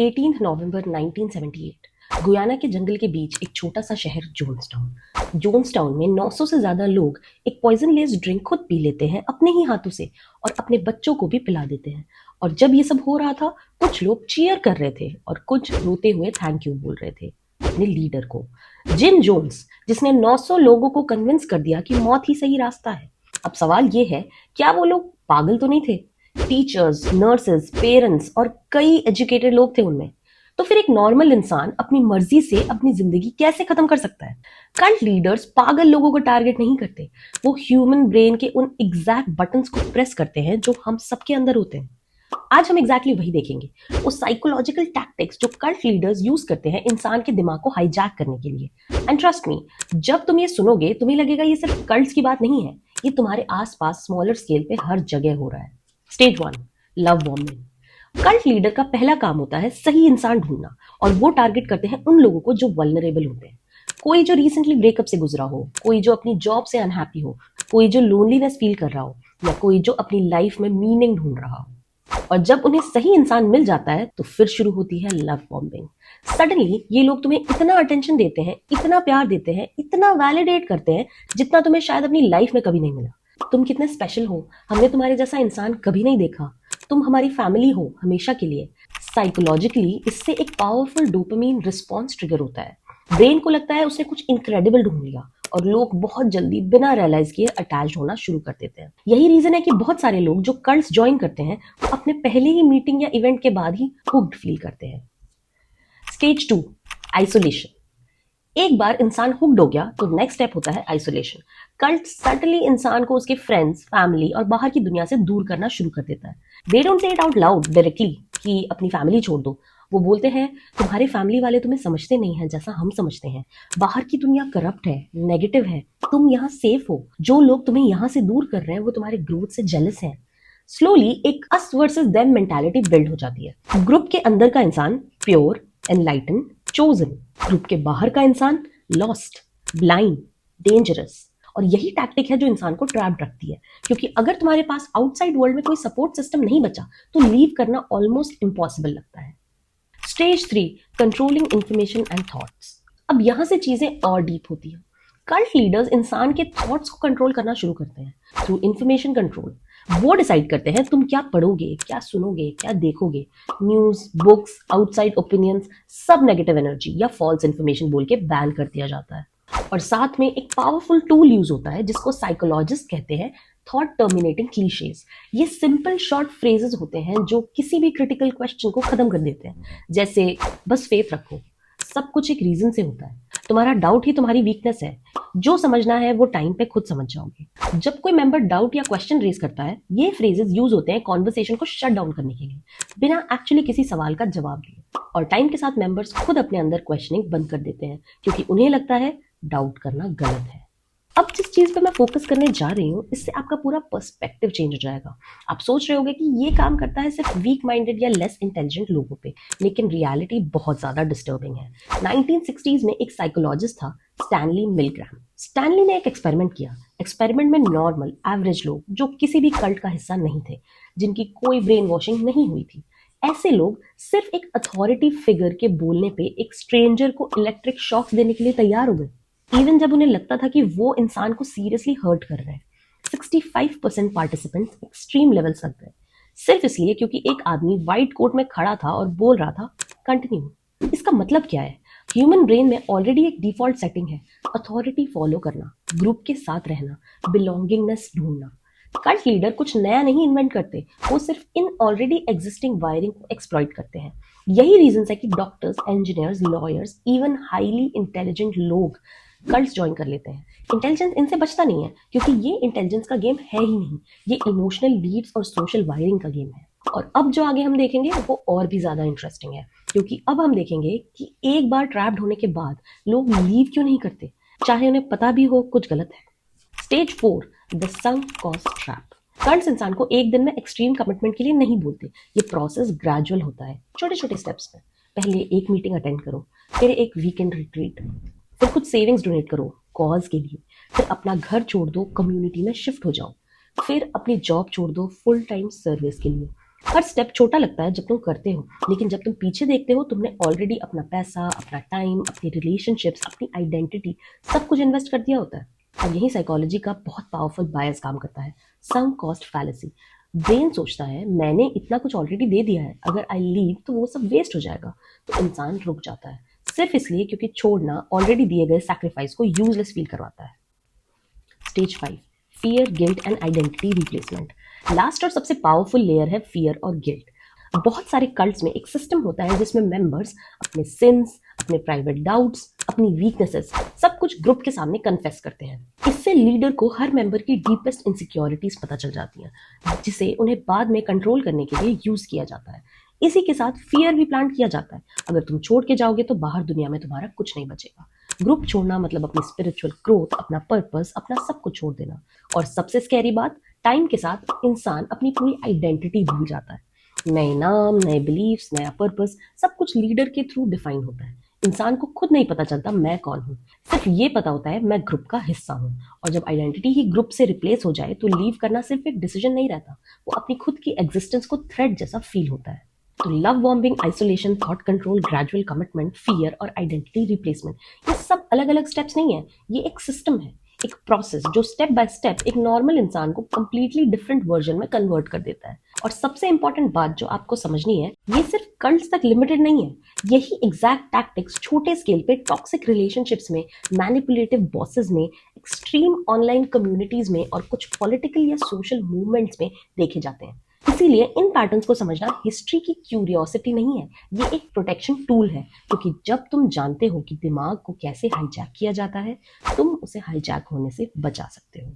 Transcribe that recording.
18 नवंबर 1978 Guyana के जंगल के बीच एक छोटा सा शहर जोन्सटाउन में 900 से ज्यादा लोग एक पॉइजन लेस ड्रिंक खुद पी लेते हैं अपने ही हाथों से और अपने बच्चों को भी पिला देते हैं। और जब ये सब हो रहा था, कुछ लोग चीयर कर रहे थे और कुछ रोते हुए थैंक यू बोल रहे थे अपने लीडर को, जिम जोन्स, जिसने 900 लोगों को कन्विंस कर दिया कि मौत ही सही रास्ता है। अब सवाल ये है, क्या वो लोग पागल तो नहीं थे? टीचर्स, नर्सेस, पेरेंट्स और कई एजुकेटेड लोग थे उनमें। तो फिर एक नॉर्मल इंसान अपनी मर्जी से अपनी जिंदगी कैसे खत्म कर सकता है? कल्ट लीडर्स पागल लोगों को टारगेट नहीं करते, वो ह्यूमन ब्रेन के उन एग्जैक्ट बटन्स को प्रेस करते हैं जो हम सबके अंदर होते हैं। आज हम एग्जैक्टली वही देखेंगे, वो साइकोलॉजिकल टैक्टिक्स जो कल्ट लीडर्स यूज करते हैं इंसान के दिमाग को हाईजैक करने के लिए। एंड ट्रस्ट मी, जब तुम ये सुनोगे तुम्हें लगेगा ये सिर्फ कल्ट्स की बात नहीं है, ये तुम्हारे आसपास स्मॉलर स्केल पे हर जगह हो रहा है। Stage 1, love bombing. Cult leader का पहला काम होता है सही इंसान ढूंढना, और वो टारगेट करते हैं उन लोगों को जो वल्नरेबल होते हैं। कोई जो रिसेंटली ब्रेकअप से गुजरा हो, कोई जो अपनी जॉब से अनहैप्पी हो, कोई जो लोनलीनेस फील कर रहा हो, या कोई जो अपनी लाइफ में मीनिंग ढूंढ रहा हो। और जब उन्हें सही इंसान मिल जाता है तो फिर शुरू होती है लव बॉम्बिंग। सडनली ये लोग तुम्हें इतना अटेंशन देते हैं, इतना प्यार देते हैं, इतना वैलिडेट करते हैं जितना तुम्हें शायद अपनी लाइफ में कभी नहीं मिला। तुम कितने स्पेशल हो, हमने तुम्हारे जैसा इंसान कभी नहीं देखा, तुम हमारी फैमिली हो हमेशा के लिए। साइकोलॉजिकली इससे एक पावरफुल डोपामीन रिस्पॉन्स ट्रिगर होता है। ब्रेन को लगता है उसने कुछ इनक्रेडिबल ढूंढ लिया, और लोग बहुत जल्दी बिना रियलाइज किए अटैच होना शुरू कर देते हैं। यही रीजन है कि बहुत सारे लोग जो कल्ट्स ज्वाइन करते हैं वो अपने पहले ही मीटिंग या इवेंट के बाद ही हुक्ड फील करते हैं। Stage 2, isolation. एक बार इंसान हुक्ड हो गया तो नेक्स्ट स्टेप होता है आइसोलेशन। कल्ट सटली इंसान को उसके फ्रेंड्स, फैमिली और बाहर की दुनिया से दूर करना शुरू कर देता है। They don't say it out loud directly कि अपनी फैमिली छोड़ दो। वो बोलते हैं तुम्हारे फैमिली वाले तुम्हें समझते नहीं हैं जैसा हम समझते हैं, बाहर की दुनिया करप्ट है, नेगेटिव है, तुम यहाँ सेफ हो, जो लोग तुम्हें यहाँ से दूर कर रहे हैं वो तुम्हारे ग्रोथ से जेलस हैं। स्लोली एक us versus them mentality build हो जाती है। ग्रुप के अंदर का इंसान प्योर, एनलाइटन, चोजन, ग्रुप के बाहर का इंसान लॉस्ट, ब्लाइंड, डेंजरस। और यही टैक्टिक है जो इंसान को ट्रैप्ड रखती है, क्योंकि अगर तुम्हारे पास आउटसाइड वर्ल्ड में कोई सपोर्ट सिस्टम नहीं बचा तो लीव करना ऑलमोस्ट इम्पॉसिबल लगता है। Stage 3, controlling information and thoughts. अब यहां से चीजें और डीप होती हैं। कल्ट लीडर्स इंसान के थॉट्स को कंट्रोल करना शुरू करते हैं थ्रू इंफॉर्मेशन कंट्रोल। वो डिसाइड करते हैं तुम क्या पढ़ोगे, क्या सुनोगे, क्या देखोगे। न्यूज, बुक्स, आउटसाइड ओपिनियंस, सब नेगेटिव एनर्जी या फॉल्स इंफॉर्मेशन बोल के बैन कर दिया जाता है। और साथ में एक पावरफुल टूल यूज होता है जिसको साइकोलॉजिस्ट कहते हैं थॉट टर्मिनेटिंग क्लीशेज। ये सिंपल शॉर्ट फ्रेजेस होते हैं जो किसी भी क्रिटिकल क्वेश्चन को खत्म कर देते हैं, जैसे बस फेथ रखो, सब कुछ एक रीजन से होता है, तुम्हारा डाउट ही तुम्हारी वीकनेस है, जो समझना है वो टाइम पे खुद समझ जाओगे। जब कोई मेंबर डाउट या क्वेश्चन रेज करता है, ये फ्रेजेस यूज होते हैं कॉन्वर्सेशन को शट डाउन करने के लिए, बिना एक्चुअली किसी सवाल का जवाब दिए। और टाइम के साथ मेंबर्स खुद अपने अंदर क्वेश्चनिंग बंद कर देते हैं, क्योंकि उन्हें लगता है डाउट करना गलत है। अब जिस चीज पे मैं फोकस करने जा रही हूँ, इससे आपका पूरा पर्सपेक्टिव चेंज हो जाएगा। आप सोच रहे होंगे कि ये काम करता है सिर्फ वीक माइंडेड या लेस इंटेलिजेंट लोगों पे, लेकिन रियलिटी बहुत ज्यादा डिस्टर्बिंग है। 1960s में एक साइकोलॉजिस्ट था, स्टैनली मिलग्रैम। स्टैनली ने एक एक्सपेरिमेंट किया। एक्सपेरिमेंट में नॉर्मल एवरेज लोग जो किसी भी कल्ट का हिस्सा नहीं थे, जिनकी कोई ब्रेन वॉशिंग नहीं हुई थी, ऐसे लोग सिर्फ एक अथॉरिटी फिगर के बोलने पे एक स्ट्रेंजर को इलेक्ट्रिक शॉक देने के लिए तैयार हो गए, इवन जब उन्हें लगता था कि वो इंसान को सीरियसली हर्ट कर रहे हैं। 65% पार्टिसिपेंट्स एक्सट्रीम लेवल्स तक गए, सिर्फ इसलिए क्योंकि एक आदमी व्हाइट कोट में खड़ा था और बोल रहा था कंटिन्यू। इसका मतलब क्या है? ह्यूमन ब्रेन में ऑलरेडी एक डिफॉल्ट सेटिंग है, अथॉरिटी फॉलो करना, ग्रुप के साथ रहना, बिलोंगिंगनेस ढूंढना। कल्ट लीडर कुछ नया नहीं इन्वेंट करते, वो सिर्फ इन ऑलरेडी एग्जिस्टिंग वायरिंग को एक्सप्लॉइट करते हैं। यही रीजन है कि doctors, engineers, lawyers, even highly intelligent लोग कल्ट्स ज्वाइन कर लेते हैं। इंटेलिजेंस इनसे बचता नहीं है, क्योंकि ये इंटेलिजेंस का गेम है ही नहीं, ये इमोशनल लीड्स और सोशल वायरिंग का गेम है। और अब जो आगे हम देखेंगे वो और भी ज्यादा इंटरेस्टिंग है, क्योंकि अब हम देखेंगे कि एक बार ट्रैप्ड होने के बाद लोग लीव क्यों नहीं करते, चाहे उन्हें पता भी हो कुछ गलत है। Stage 4, the sunk cost trap. Cults इंसान को एक दिन में एक्सट्रीम कमिटमेंट के लिए नहीं बोलते, ये प्रोसेस ग्रेजुअल होता है, छोटे छोटे स्टेप्स में। पहले एक मीटिंग अटेंड करो, फिर एक वीकेंड रिट्रीट, फिर कुछ सेविंग्स डोनेट करो कॉज के लिए, फिर अपना घर छोड़ दो, कम्युनिटी में शिफ्ट हो जाओ, फिर अपनी जॉब छोड़ दो फुल टाइम सर्विस के लिए, हर स्टेप छोटा लगता है जब तुम करते हो, लेकिन जब तुम पीछे देखते हो तुमने ऑलरेडी अपना पैसा, अपना टाइम, अपनी रिलेशनशिप्स, अपनी आइडेंटिटी सब कुछ इन्वेस्ट कर दिया होता है। और यही साइकोलॉजी का बहुत पावरफुल बायस काम करता है, सम कॉस्ट फैलेसी। ब्रेन सोचता है मैंने इतना कुछ ऑलरेडी दे दिया है, अगर आई लीव तो वो सब वेस्ट हो जाएगा। तो इंसान रुक जाता है, सिर्फ इसलिए क्योंकि छोड़ना ऑलरेडी दिए गए सैक्रिफाइस को यूजलेस फील करवाता है। Stage 5, fear, guilt and identity replacement. Last और सबसे पावरफुल लेयर है फियर और गिल्ट। बहुत सारे कल्ट्स में एक सिस्टम होता है जिसमें मेंबर्स अपने सिंस, अपने प्राइवेट डाउट्स, अपनी वीकनेसेस सब कुछ ग्रुप के सामने कन्फेस करते हैं। इससे लीडर को हर मेंबर की डीपेस्ट इनसिक्योरिटीज पता चल जाती हैं, जिसे उन्हें बाद में कंट्रोल करने के लिए यूज किया जाता है। इसी के साथ फियर भी प्लांट किया जाता है, अगर तुम छोड़ के जाओगे तो बाहर दुनिया में तुम्हारा कुछ नहीं बचेगा। ग्रुप छोड़ना मतलब अपनी स्पिरिचुअल ग्रोथ, अपना पर्पस, अपना सब कुछ छोड़ देना। और सबसे स्कैरी बात, टाइम के साथ इंसान अपनी पूरी आइडेंटिटी भूल जाता है। नए नाम, नए बिलीफ्स, नया पर्पस सब कुछ लीडर के थ्रू डिफाइन होता है। इंसान को खुद नहीं पता चलता मैं कौन हूँ, सिर्फ ये पता होता है मैं ग्रुप का हिस्सा हूँ। और जब आइडेंटिटी ही ग्रुप से रिप्लेस हो जाए तो लीव करना सिर्फ एक डिसीजन नहीं रहता, वो अपनी खुद की एग्जिस्टेंस को थ्रेट जैसा फील होता है। तो love bombing, isolation, thought control, gradual commitment, fear और आइडेंटिटी रिप्लेसमेंट, ये सब अलग अलग स्टेप्स नहीं है, ये एक सिस्टम है, एक प्रोसेस जो स्टेप बाय स्टेप एक नॉर्मल इंसान को कंप्लीटली डिफरेंट वर्जन में कन्वर्ट कर देता है। और सबसे इंपॉर्टेंट बात जो आपको समझनी है, ये सिर्फ कल्ट्स तक लिमिटेड नहीं है। यही एग्जैक्ट टैक्टिक्स छोटे स्केल पे टॉक्सिक रिलेशनशिप्स में, मैनिपुलेटिव बॉसेस में, एक्सट्रीम ऑनलाइन कम्युनिटीज में और कुछ पॉलिटिकल या सोशल मूवमेंट्स में देखे जाते हैं। इसीलिए इन पैटर्न्स को समझना हिस्ट्री की क्यूरियोसिटी नहीं है, ये एक प्रोटेक्शन टूल है। क्योंकि जब तुम जानते हो कि दिमाग को कैसे हाईजैक किया जाता है, तुम उसे हाईजैक होने से बचा सकते हो।